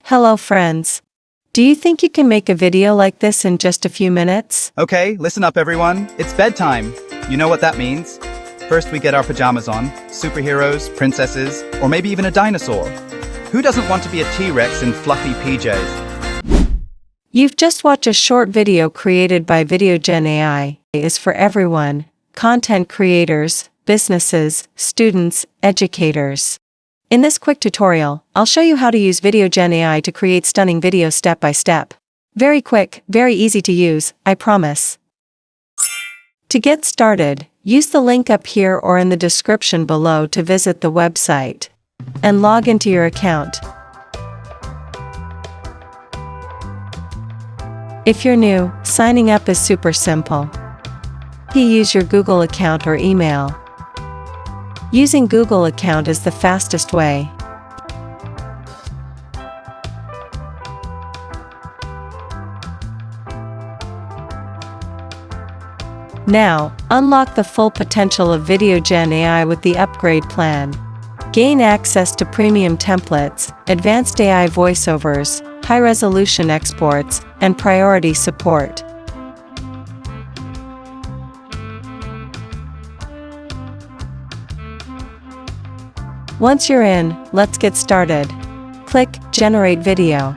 Hello friends. Do you think you can make a video like this in just a few minutes? Okay, listen up everyone. It's bedtime. You know what that means? First we get our pajamas on, superheroes, princesses, or maybe even a dinosaur. Who doesn't want to be a T-Rex in fluffy PJs? You've just watched a short video created by Videogen AI. It is for everyone: content creators, businesses, students, educators. In this quick tutorial, I'll show you how to use Videogen AI to create stunning videos step by step. Very quick, very easy to use, I promise. To get started, use the link up here or in the description below to visit the website and log into your account. If you're new, signing up is super simple. Use your Google account or email. Using Google account is the fastest way. Now, unlock the full potential of Videogen AI with the upgrade plan. Gain access to premium templates, advanced AI voiceovers, high-resolution exports, and priority support. Once you're in, let's get started. Click Generate Video.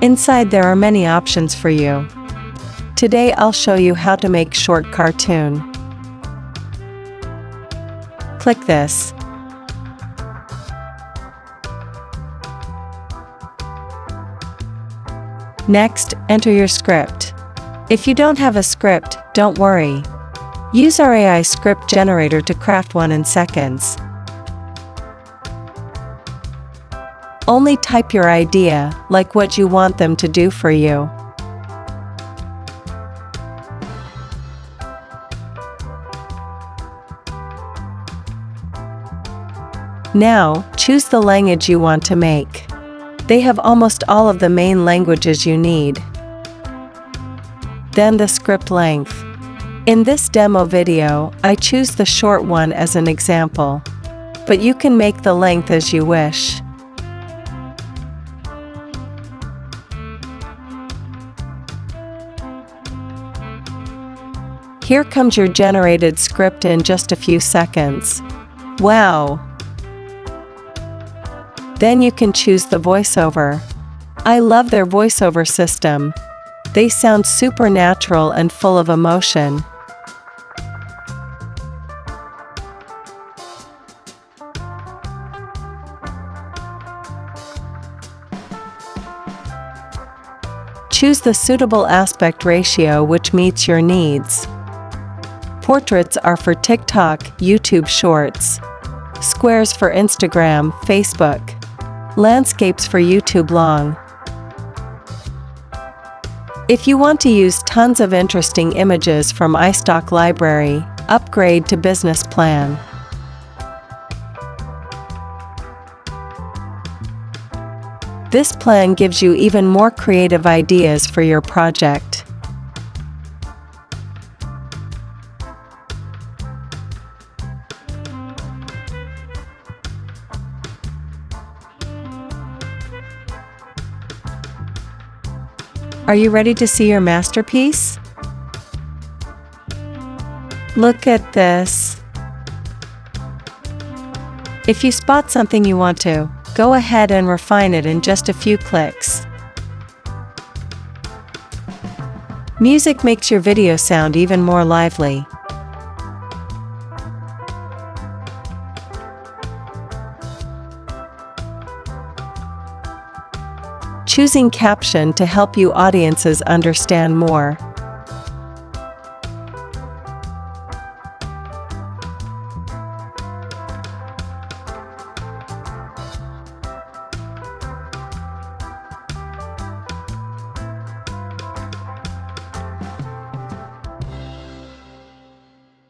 Inside there are many options for you. Today I'll show you how to make short cartoon. Click this. Next, enter your script. If you don't have a script, don't worry. Use our AI script generator to craft one in seconds. Only type your idea, like what you want them to do for you. Now, choose the language you want to make. They have almost all of the main languages you need. Then the script length. In this demo video, I choose the short one as an example, but you can make the length as you wish. Here comes your generated script in just a few seconds. Wow! Then you can choose the voiceover. I love their voiceover system. They sound super natural and full of emotion. Choose the suitable aspect ratio which meets your needs. Portraits are for TikTok, YouTube Shorts. Squares for Instagram, Facebook. Landscapes for YouTube Long. If you want to use tons of interesting images from iStock library, upgrade to Business Plan. This plan gives you even more creative ideas for your project. Are you ready to see your masterpiece? Look at this. If you spot something you want to, go ahead and refine it in just a few clicks. Music makes your video sound even more lively. Choosing caption to help you audiences understand more.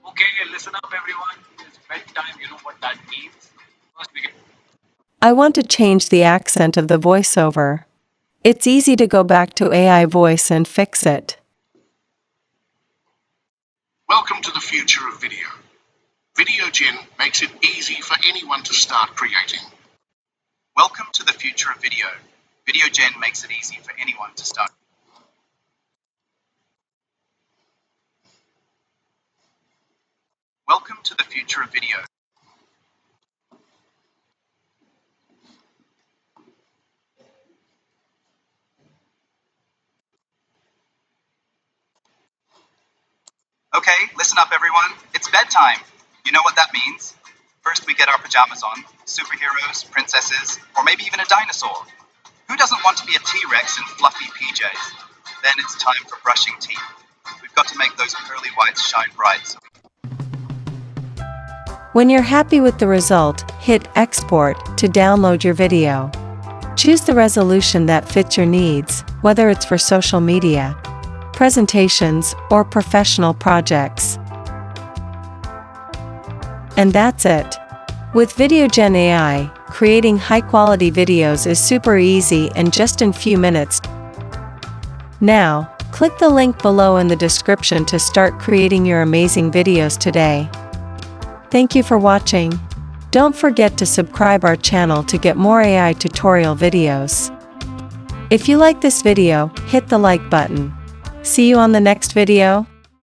Okay, listen up everyone. It's bedtime, you know what that means. First we get I want to change the accent of the voiceover. It's easy to go back to AI voice and fix it. Welcome to the future of video. Videogen makes it easy for anyone to start creating. Welcome to the future of video. Videogen makes it easy for anyone to start. Welcome to the future of video. Okay, listen up everyone. It's bedtime. You know what that means? First we get our pajamas on, superheroes, princesses, or maybe even a dinosaur. Who doesn't want to be a T-Rex in fluffy PJs? Then it's time for brushing teeth. We've got to make those pearly whites shine bright. When you're happy with the result, hit Export to download your video. Choose the resolution that fits your needs, whether it's for social media, presentations, or professional projects. And that's it. With Videogen AI, creating high-quality videos is super easy and just in few minutes. Now, click the link below in the description to start creating your amazing videos today. Thank you for watching. Don't forget to subscribe our channel to get more AI tutorial videos. If you like this video, hit the like button. See you on the next video.